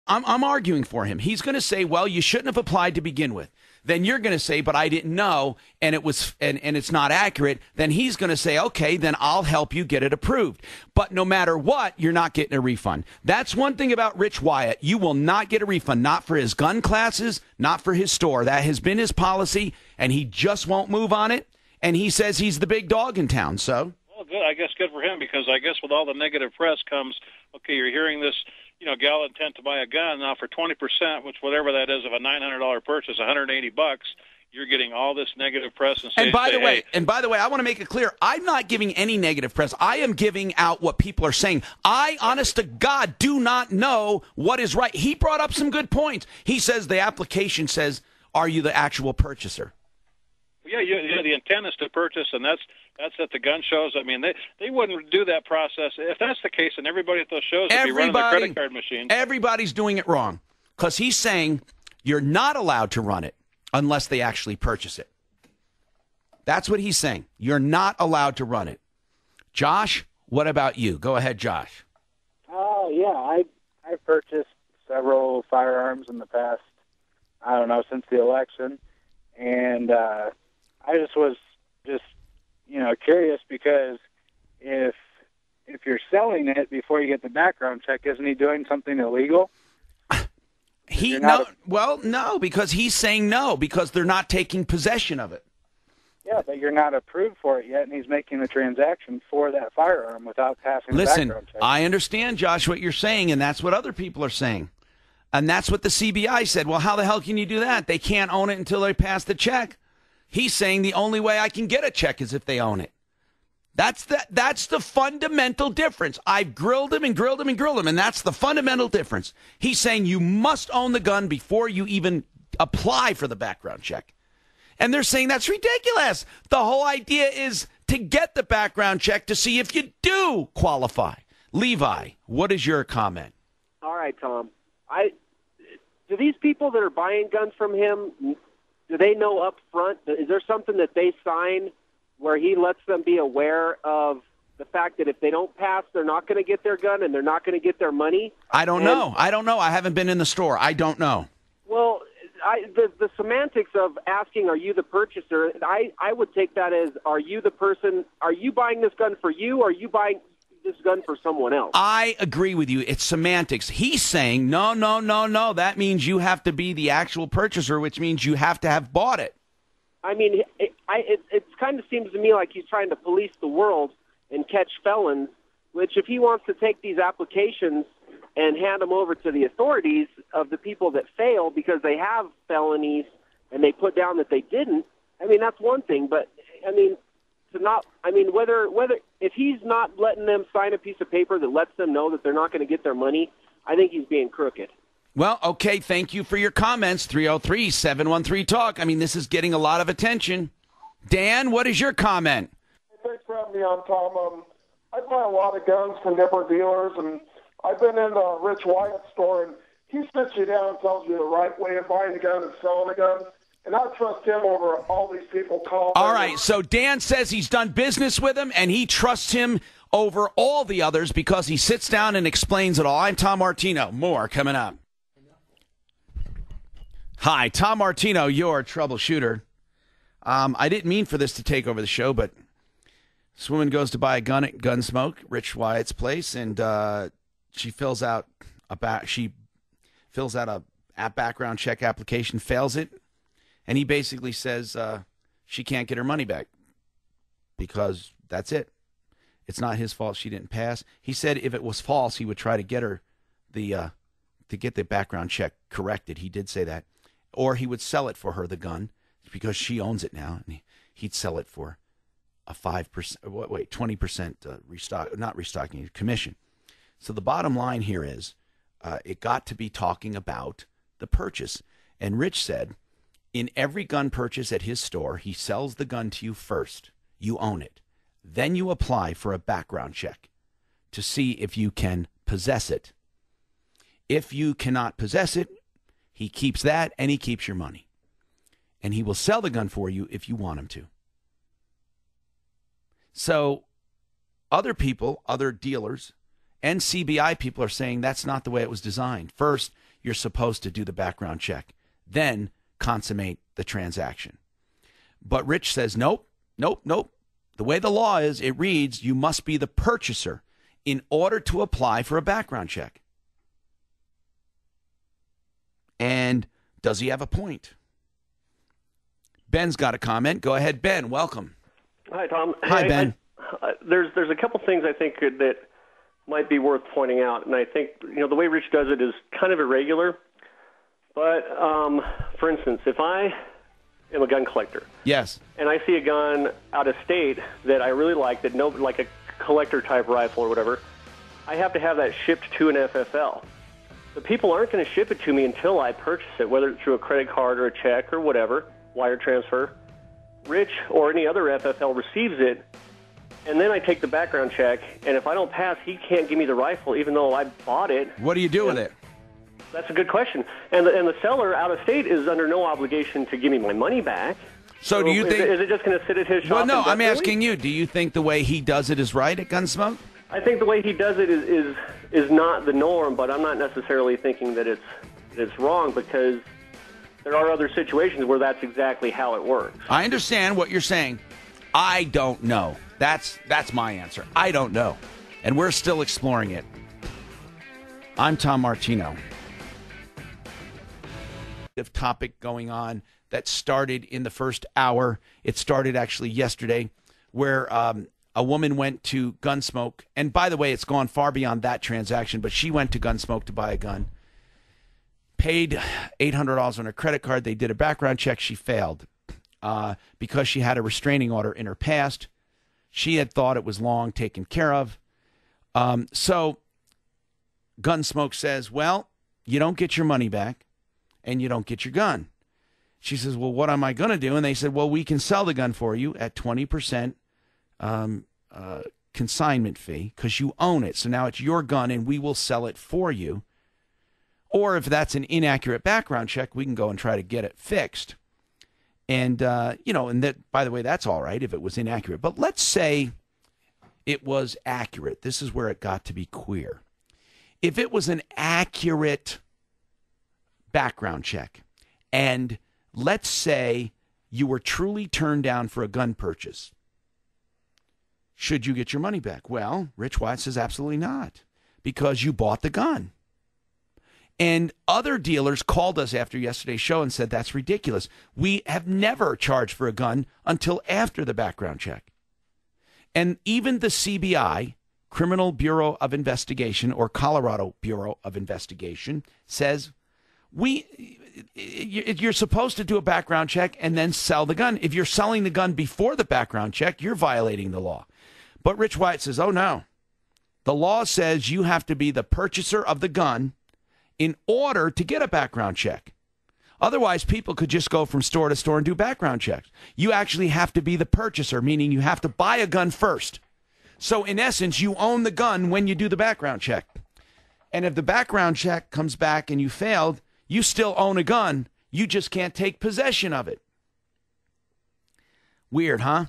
I'm arguing for him. He's going to say, well, you shouldn't have applied to begin with. Then you're going to say, but I didn't know, and it's not accurate. Then he's going to say, okay, then I'll help you get it approved. But no matter what, you're not getting a refund. That's one thing about Rich Wyatt. You will not get a refund, not for his gun classes, not for his store. That has been his policy, and he just won't move on it. And he says he's the big dog in town, so. Well, good. I guess good for him, because I guess with all the negative press comes, okay, you're hearing this, gal intent to buy a gun. Now for 20%, which whatever that is, of a $900 purchase, $180, you're getting all this negative press. And by the way, I want to make it clear, I'm not giving any negative press. I am giving out what people are saying. I, honest to God, do not know what is right. He brought up some good points. He says the application says, are you the actual purchaser? Yeah, the intent is to purchase, and that's at the gun shows. I mean, they wouldn't do that process. If that's the case, and everybody at those shows would be running the credit card machine. Everybody's doing it wrong, because he's saying you're not allowed to run it unless they actually purchase it. That's what he's saying. You're not allowed to run it. Josh, what about you? Go ahead, Josh. Yeah, I purchased several firearms in the past, I don't know, since the election, and I just was curious, because if you're selling it before you get the background check, isn't he doing something illegal? No, because he's saying no, because they're not taking possession of it. Yeah, but you're not approved for it yet, and he's making the transaction for that firearm without passing the background check. I understand, Josh, what you're saying, and that's what other people are saying. And that's what the CBI said. Well, how the hell can you do that? They can't own it until they pass the check. He's saying the only way I can get a check is if they own it. That's the fundamental difference. I've grilled him and grilled him and grilled him, and that's the fundamental difference. He's saying you must own the gun before you even apply for the background check. And they're saying that's ridiculous. The whole idea is to get the background check to see if you do qualify. Levi, what is your comment? All right, Tom. Do these people that are buying guns from him, do they know up front? Is there something that they sign where he lets them be aware of the fact that if they don't pass, they're not going to get their gun and they're not going to get their money? I don't know. I haven't been in the store. I don't know. Well, the semantics of asking, are you the purchaser, I would take that as, are you the person, are you buying this gun for you, or are you buying this gun for someone else? I agree with you. It's semantics. He's saying, no. That means you have to be the actual purchaser, which means you have to have bought it. I mean, it kind of seems to me like he's trying to police the world and catch felons, which if he wants to take these applications and hand them over to the authorities of the people that fail because they have felonies and they put down that they didn't, I mean, that's one thing. But, whether if he's not letting them sign a piece of paper that lets them know that they're not going to get their money, I think he's being crooked. Well, okay, thank you for your comments, 303-713-TALK. I mean, this is getting a lot of attention. Dan, what is your comment? Thanks for having me on, Tom. I buy a lot of guns from different dealers, and I've been in the Rich Wyatt store, and he sits you down and tells you the right way of buying a gun and selling a gun, and I trust him over all these people calling. All right, so Dan says he's done business with him, and he trusts him over all the others because he sits down and explains it all. I'm Tom Martino. More coming up. Hi, Tom Martino, your troubleshooter. I didn't mean for this to take over the show, but this woman goes to buy a gun at Gunsmoke, Rich Wyatt's place, and she fills out a background check application, fails it, and he basically says she can't get her money back because that's it. It's not his fault she didn't pass. He said if it was false, he would try to get her to get the background check corrected. He did say that. Or he would sell it for her, the gun, because she owns it now. And he'd sell it for a 20% commission. So the bottom line here is it got to be talking about the purchase. And Rich said, in every gun purchase at his store, he sells the gun to you first. You own it. Then you apply for a background check to see if you can possess it. If you cannot possess it, he keeps that, and he keeps your money. And he will sell the gun for you if you want him to. So other people, other dealers, and CBI people are saying that's not the way it was designed. First, you're supposed to do the background check, then consummate the transaction. But Rich says, nope. The way the law is, it reads, you must be the purchaser in order to apply for a background check. And does he have a point? Ben's got a comment. Go ahead, Ben. Welcome. Hi, Tom. Hi, Ben. There's a couple things I think that might be worth pointing out, and I think the way Rich does it is kind of irregular. But for instance, if I am a gun collector, yes, and I see a gun out of state that I really like, like a collector type rifle or whatever, I have to have that shipped to an FFL. The people aren't going to ship it to me until I purchase it, whether it's through a credit card or a check or whatever, wire transfer. Rich or any other FFL receives it, and then I take the background check, and if I don't pass, he can't give me the rifle even though I bought it. What do you do with it? That's a good question. And the seller out of state is under no obligation to give me my money back. So do you think... Is it just going to sit at his shop? Well, no, I'm asking you. Do you think the way he does it is right at Gunsmoke? I think the way he does it is not the norm, but I'm not necessarily thinking that it's wrong, because there are other situations where that's exactly how it works. I understand what you're saying. I don't know. That's my answer. I don't know. And we're still exploring it. I'm Tom Martino. Topic going on that started in the first hour. It started actually yesterday, where a woman went to Gunsmoke. And by the way, it's gone far beyond that transaction, but she went to Gunsmoke to buy a gun. Paid $800 on her credit card. They did a background check. She failed because she had a restraining order in her past. She had thought it was long taken care of. So Gunsmoke says, well, you don't get your money back and you don't get your gun. She says, well, what am I going to do? And they said, well, we can sell the gun for you at 20% consignment fee because you own it. So now it's your gun and we will sell it for you. Or if that's an inaccurate background check, we can go and try to get it fixed. And, and that, by the way, that's all right if it was inaccurate. But let's say it was accurate. This is where it got to be queer. If it was an accurate background check, and let's say you were truly turned down for a gun purchase, should you get your money back? Well, Rich White says absolutely not, because you bought the gun. And other dealers called us after yesterday's show and said, that's ridiculous. We have never charged for a gun until after the background check. And even the CBI, Criminal Bureau of Investigation, or Colorado Bureau of Investigation, says you're supposed to do a background check and then sell the gun. If you're selling the gun before the background check, you're violating the law. But Rich White says, oh, no. The law says you have to be the purchaser of the gun in order to get a background check. Otherwise, people could just go from store to store and do background checks. You actually have to be the purchaser, meaning you have to buy a gun first. So in essence, you own the gun when you do the background check. And if the background check comes back and you failed, you still own a gun. You just can't take possession of it. Weird, huh?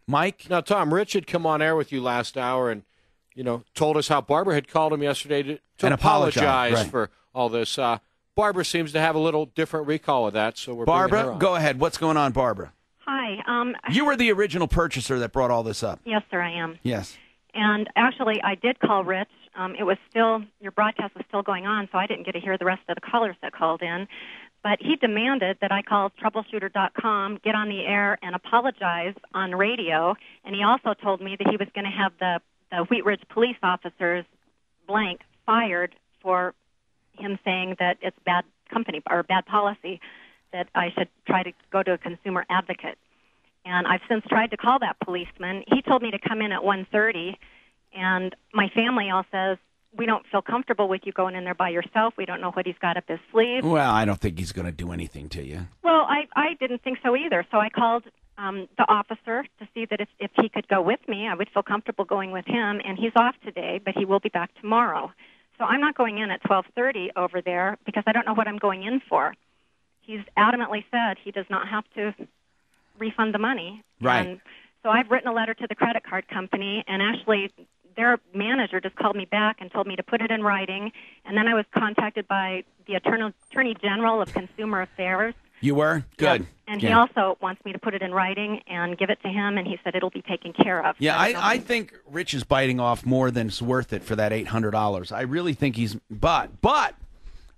Mike? Now, Tom, Rich had come on air with you last hour and, told us how Barbara had called him yesterday to apologize right. for all this. Barbara seems to have a little different recall of that, so we're Barbara, bringing her on. Go ahead. What's going on, Barbara? Hi. You were the original purchaser that brought all this up. Yes, sir, I am. Yes. And actually, I did call Rich. It was still, your broadcast was still going on, so I didn't get to hear the rest of the callers that called in. But he demanded that I call troubleshooter.com, get on the air, and apologize on radio. And he also told me that he was going to have the Wheat Ridge police officers, blank, fired for him saying that it's bad company or bad policy, that I should try to go to a consumer advocate. And I've since tried to call that policeman. He told me to come in at 1:30, and my family all says, we don't feel comfortable with you going in there by yourself. We don't know what he's got up his sleeve. Well, I don't think he's going to do anything to you. Well, I didn't think so either. So I called the officer to see that if he could go with me, I would feel comfortable going with him. And he's off today, but he will be back tomorrow. So I'm not going in at 12:30 over there because I don't know what I'm going in for. He's adamantly said he does not have to refund the money. Right. And so I've written a letter to the credit card company, and actually their manager just called me back and told me to put it in writing, and then I was contacted by the Attorney General of Consumer Affairs. You were? Good. Yes. And he also wants me to put it in writing and give it to him, and he said it'll be taken care of. Yeah, I think Rich is biting off more than it's worth it for that $800. I really think he's, but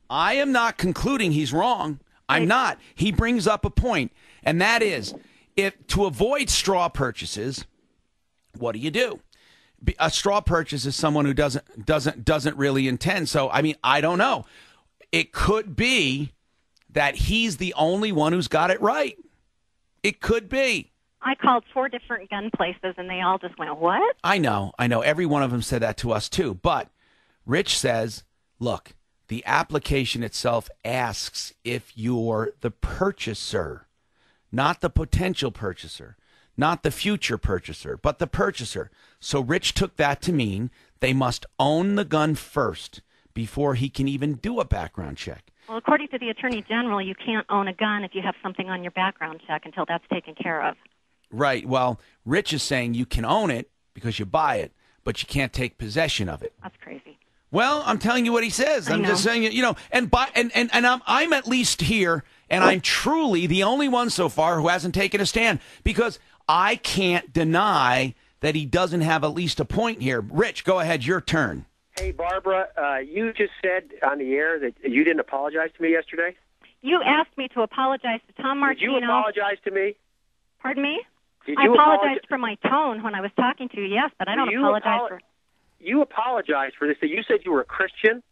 I am not concluding he's wrong. I'm not. He brings up a point, and that is, if to avoid straw purchases, what do? A straw purchase is someone who doesn't really intend. So, I mean, I don't know. It could be that he's the only one who's got it right. It could be. I called 4 different gun places, and they all just went, what? I know. Every one of them said that to us, too. But Rich says, look, the application itself asks if you're the purchaser, not the potential purchaser, not the future purchaser, but the purchaser. So Rich took that to mean they must own the gun first before he can even do a background check. Well, according to the Attorney General, you can't own a gun if you have something on your background check until that's taken care of. Right. Well, Rich is saying you can own it because you buy it, but you can't take possession of it. That's crazy. Well, I'm telling you what he says. I'm just saying, and I'm at least here, and I'm truly the only one so far who hasn't taken a stand, because I can't deny that he doesn't have at least a point here. Rich, go ahead. Your turn. Hey, Barbara, you just said on the air that you didn't apologize to me yesterday? You asked me to apologize to Tom Martino. Did you apologize to me? Pardon me? Did I you apologized for my tone when I was talking to you, yes, but I don't apologize for... You apologized for this. You said you were a Christian?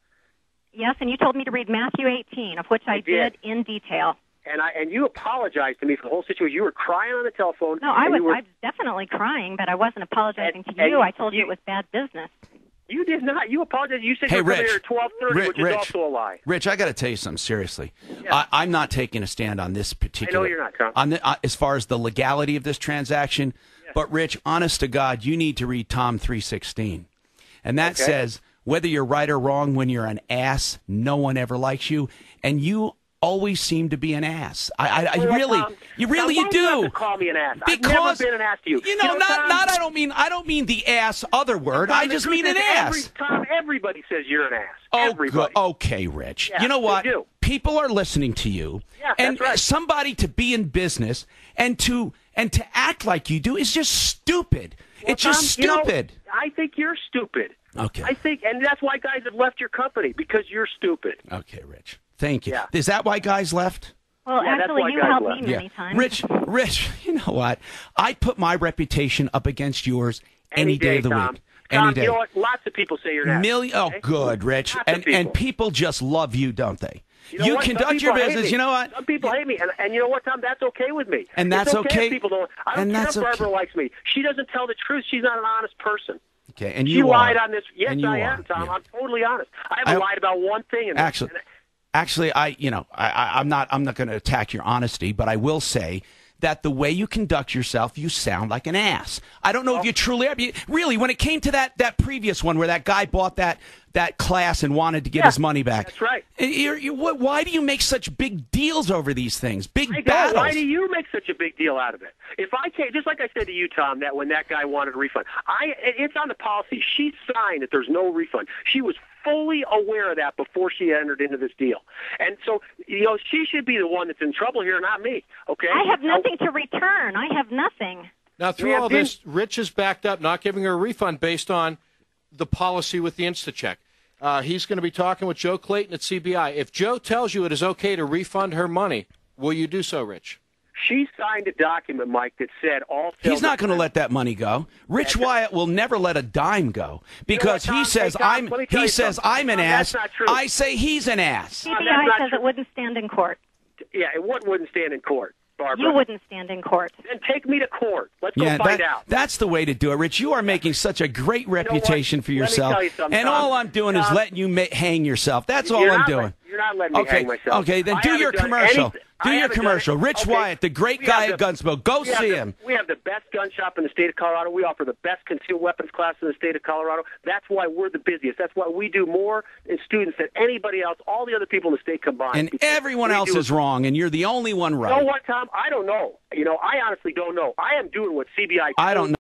Yes, and you told me to read Matthew 18, of which I did in detail. And you apologized to me for the whole situation. You were crying on the telephone. No, I was definitely crying, but I wasn't apologizing to you. I told you it was bad business. You did not. You apologized. You said you were coming here at 12:30, which is also a lie. Rich, I got to tell you something seriously. Yeah. I'm not taking a stand on this particular. I know you're not, Tom. As far as the legality of this transaction, but Rich, honest to God, you need to read Tom 3:16, and that says whether you're right or wrong, when you're an ass, no one ever likes you, and you always seem to be an ass. You really do. You have to call me an ass. Because, I've never been an ass to you. I don't mean the ass other word. Tom, I just mean an ass. Tom, everybody says you're an ass. Oh, everybody. Okay, Rich. Yeah, you know what? they do. People are listening to you. Yeah, and that's right. Somebody to be in business and to act like you do is just stupid. Well, it's Tom, just stupid. I think you're stupid. Okay. I think, and that's why guys have left your company, because you're stupid. Okay, Rich. Thank you. Yeah. Is that why guys left? Well, actually, you helped me many times. Rich, you know what? I put my reputation up against yours any day of the Tom. week. Tom, Any day. you know what? Lots of people say you're an ass. Oh, good, Rich. And people just love you, don't they? You what? Conduct your business. You know what? Some people hate me, and you know what, Tom? That's okay with me. And that's it's okay. If people don't. I don't care if Barbara likes me. She doesn't tell the truth. She's not an honest person. Okay, and she lied on this. Yes, I am, Tom. Yeah. I'm totally honest. I haven't lied about one thing. Actually, I'm not going to attack your honesty, but I will say that the way you conduct yourself, you sound like an ass. I don't know if you truly are. Really, when it came to that previous one where that guy bought that class and wanted to get his money back. That's right. Why do you make such big deals over these things? Big battles. Why do you make such a big deal out of it? If I can't, just like I said to you, Tom, that when that guy wanted a refund, it's on the policy. She signed that there's no refund. She was fully aware of that before she entered into this deal. And so, she should be the one that's in trouble here, not me. Okay? I have nothing to return. I have nothing. Now, through all this, Rich is backed up, not giving her a refund based on the policy with the InstaCheck. He's going to be talking with Joe Clayton at CBI. If Joe tells you it is okay to refund her money, will you do so, Rich? She signed a document, Mike, that said all sales... He's not going to let that money go. Rich Wyatt will never let a dime go because he says I'm an ass. That's not true. I say he's an ass. CBI says it wouldn't stand in court. Yeah, it wouldn't stand in court, Barbara. You wouldn't stand in court. Then take me to court. Let's go find out. That's the way to do it, Rich. You are making such a great reputation for yourself. Let me tell you something, and Tom. all I'm doing is letting you hang yourself. That's all I'm doing. You're not letting me hang myself. Okay, then do your commercial. Do your commercial. Rich Wyatt, the great guy at Gunsmoke. Go see him. We have the best gun shop in the state of Colorado. We offer the best concealed weapons class in the state of Colorado. That's why we're the busiest. That's why we do more in students than anybody else, all the other people in the state combined. And everyone else is wrong, and you're the only one right. You know what, Tom? I don't know. I honestly don't know. I am doing what CBI told I don't know.